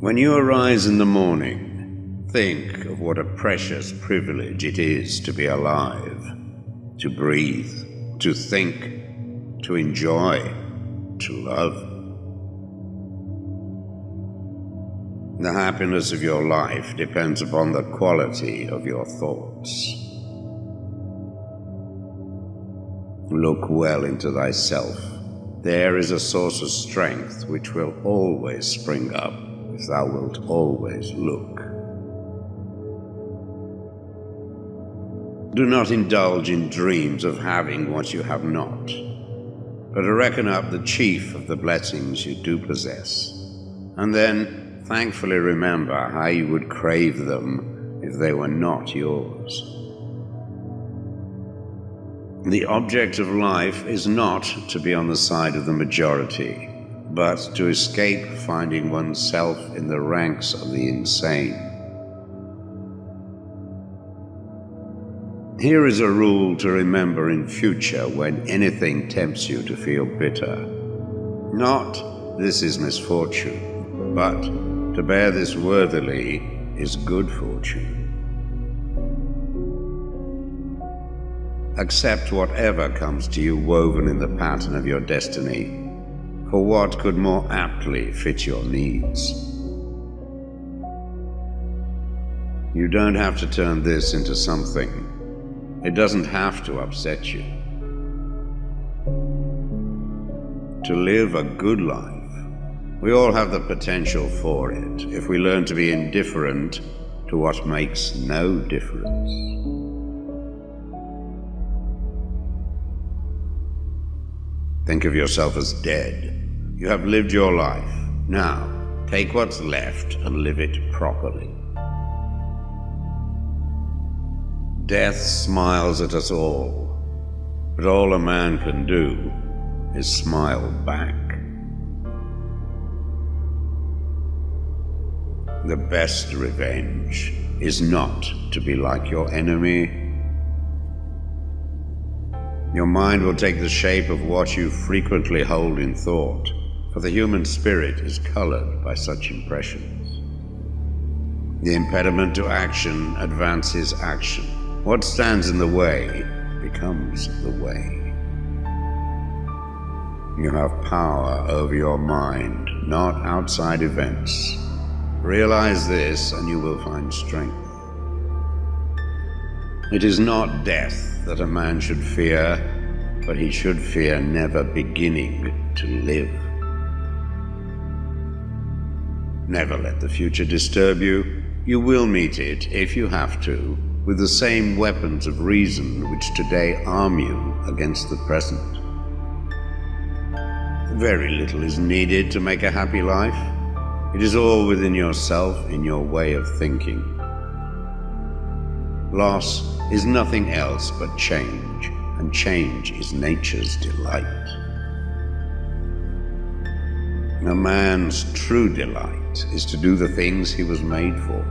When you arise in the morning, think of what a precious privilege it is to be alive, to breathe, to think, to enjoy, to love. The happiness of your life depends upon the quality of your thoughts. Look well into thyself. There is a source of strength which will always spring up if thou wilt always look. Do not indulge in dreams of having what you have not, but reckon up the chief of the blessings you do possess, and then thankfully remember how you would crave them if they were not yours. The object of life is not to be on the side of the majority, but to escape finding oneself in the ranks of the insane. Here is a rule to remember in future when anything tempts you to feel bitter. Not, this is misfortune, but to bear this worthily is good fortune. Accept whatever comes to you woven in the pattern of your destiny, for what could more aptly fit your needs? You don't have to turn this into something. It doesn't have to upset you. To live a good life, we all have the potential for it if we learn to be indifferent to what makes no difference. Think of yourself as dead. You have lived your life. Now, take what's left and live it properly. Death smiles at us all, but all a man can do is smile back. The best revenge is not to be like your enemy. Your mind will take the shape of what you frequently hold in thought, for the human spirit is colored by such impressions. The impediment to action advances action. What stands in the way becomes the way. You have power over your mind, not outside events. Realize this and you will find strength. It is not death that a man should fear, but he should fear never beginning to live. Never let the future disturb you. You will meet it, if you have to, with the same weapons of reason which today arm you against the present. Very little is needed to make a happy life. It is all within yourself, in your way of thinking. Loss is nothing else but change, and change is nature's delight. A man's true delight is to do the things he was made for.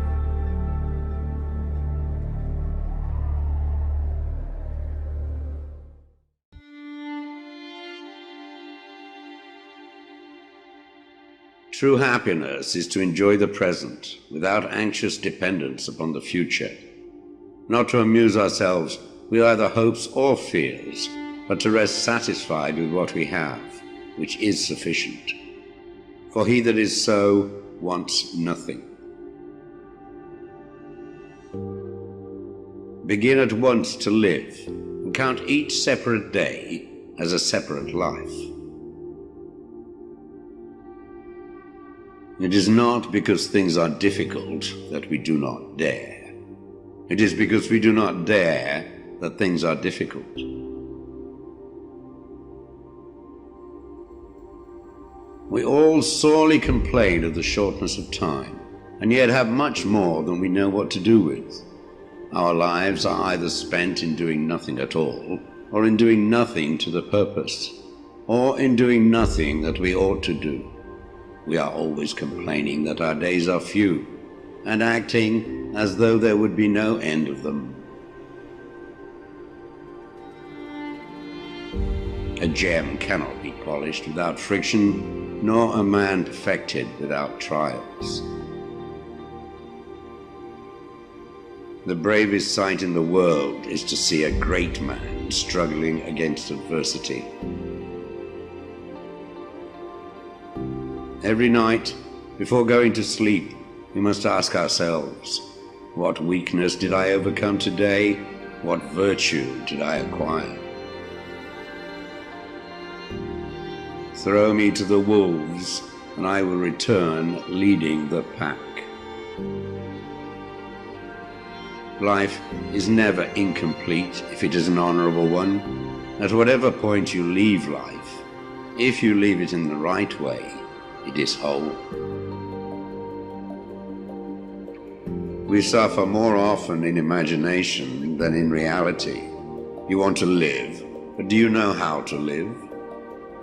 True happiness is to enjoy the present without anxious dependence upon the future. Not to amuse ourselves with either hopes or fears, but to rest satisfied with what we have, which is sufficient. For he that is so wants nothing. Begin at once to live, and count each separate day as a separate life. It is not because things are difficult that we do not dare. It is because we do not dare that things are difficult. We all sorely complain of the shortness of time, and yet have much more than we know what to do with. Our lives are either spent in doing nothing at all, or in doing nothing to the purpose, or in doing nothing that we ought to do. We are always complaining that our days are few, and acting as though there would be no end of them. A gem cannot be polished without friction, nor a man perfected without trials. The bravest sight in the world is to see a great man struggling against adversity. Every night, before going to sleep, we must ask ourselves, what weakness did I overcome today? What virtue did I acquire? Throw me to the wolves, and I will return leading the pack. Life is incomplete incomplete if it is an honorable one. At whatever point you leave life, if you leave it in the right way, it is whole. We suffer more often in imagination than in reality. You want to live, but do you know how to live?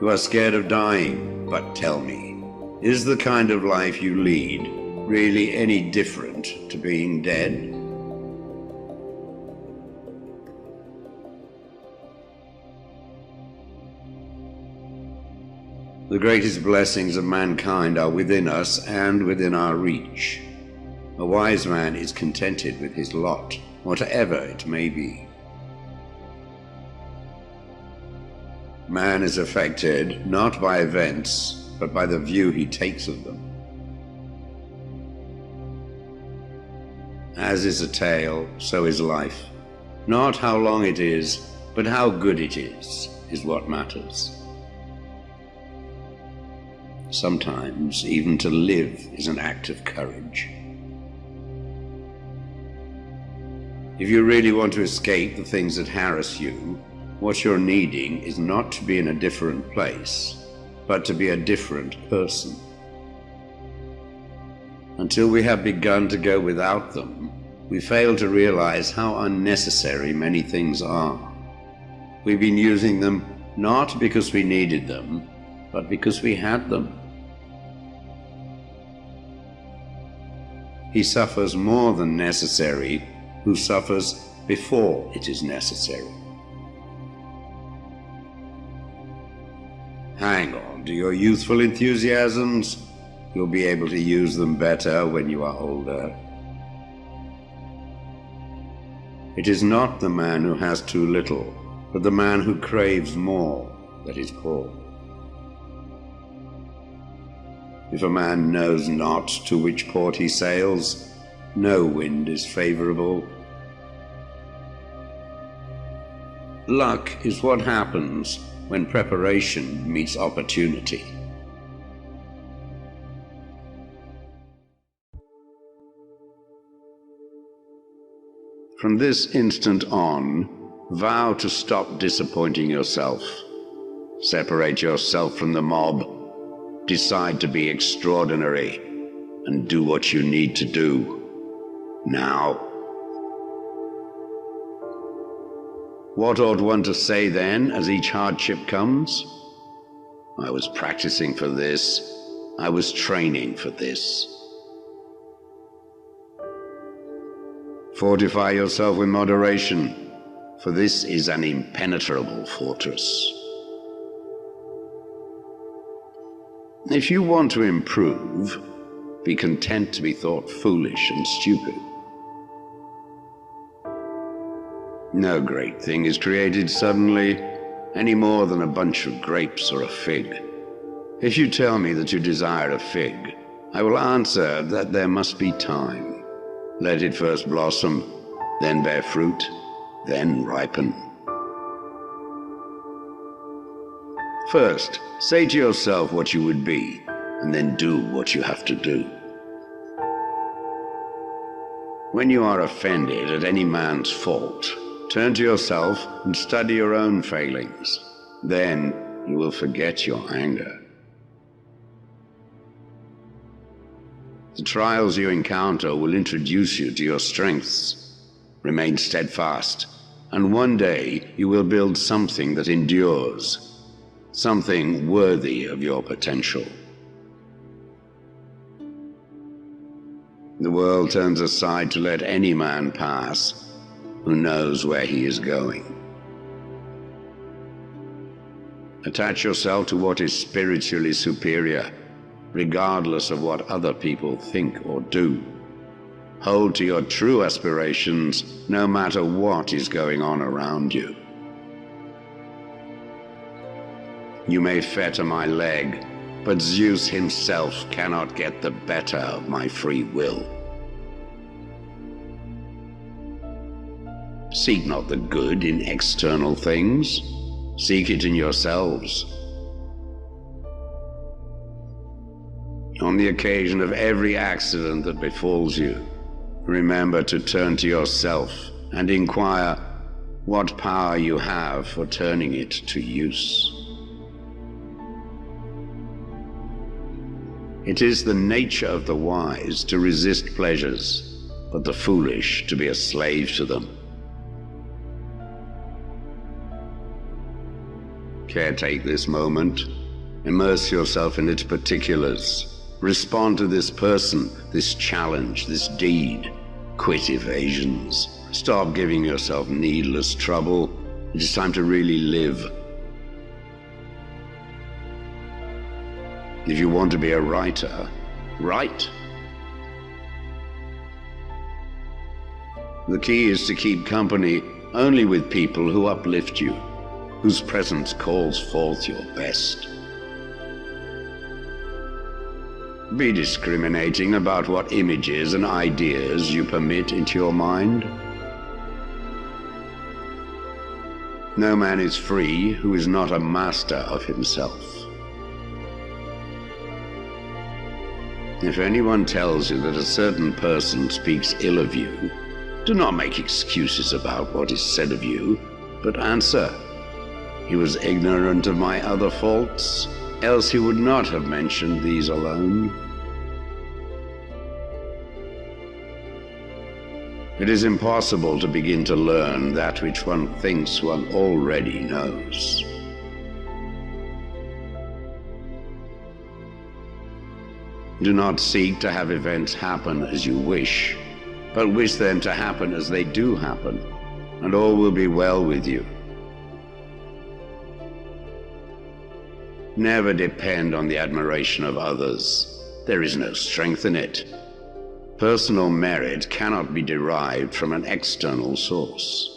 You are scared of dying, but tell me, is the kind of life you lead really any different to being dead? The greatest blessings of mankind are within us and within our reach. A wise man is contented with his lot, whatever it may be. Man is affected not by events, but by the view he takes of them. As is a tale, so is life. Not how long it is, but how good it is what matters. Sometimes even to live is an act of courage. If you really want to escape the things that harass you, what you're needing is not to be in a different place, but to be a different person. Until we have begun to go without them, we fail to realize how unnecessary many things are. We've been using them not because we needed them, but because we had them. He suffers more than necessary who suffers before it is necessary. Hang on to your youthful enthusiasms. You'll be able to use them better when you are older. It is not the man who has too little, but the man who craves more that is poor. If a man knows not to which port he sails, no wind is favorable. Luck is what happens when preparation meets opportunity. From this instant on, vow to stop disappointing yourself. Separate yourself from the mob. Decide to be extraordinary and do what you need to do now. What ought one to say then as each hardship comes? I was practicing for this. I was training for this. Fortify yourself with moderation, for this is an impenetrable fortress. If you want to improve, be content to be thought foolish and stupid. No great thing is created suddenly, any more than a bunch of grapes or a fig. If you tell me that you desire a fig, I will answer that there must be time. Let it first blossom, then bear fruit, then ripen. First, say to yourself what you would be, and then do what you have to do. When you are offended at any man's fault, turn to yourself and study your own failings. Then you will forget your anger. The trials you encounter will introduce you to your strengths. Remain steadfast, and one day you will build something that endures. Something worthy of your potential. The world turns aside to let any man pass who knows where he is going. Attach yourself to what is spiritually superior, regardless of what other people think or do. Hold to your true aspirations, no matter what is going on around you. You may fetter my leg, but Zeus himself cannot get the better of my free will. Seek not the good in external things, seek it in yourselves. On the occasion of every accident that befalls you, remember to turn to yourself and inquire what power you have for turning it to use. It is the nature of the wise to resist pleasures, but the foolish to be a slave to them. Caretake this moment. Immerse yourself in its particulars. Respond to this person, this challenge, this deed. Quit evasions. Stop giving yourself needless trouble. It is time to really live. If you want to be a writer, write. The key is to keep company only with people who uplift you, whose presence calls forth your best. Be discriminating about what images and ideas you permit into your mind. No man is free who is not a master of himself. If anyone tells you that a certain person speaks ill of you, do not make excuses about what is said of you, but answer, "He was ignorant of my other faults, else he would not have mentioned these alone." It is impossible to begin to learn that which one thinks one already knows. Do not seek to have events happen as you wish, but wish them to happen as they do happen, and all will be well with you. Never depend on the admiration of others. There is no strength in it. Personal merit cannot be derived from an external source.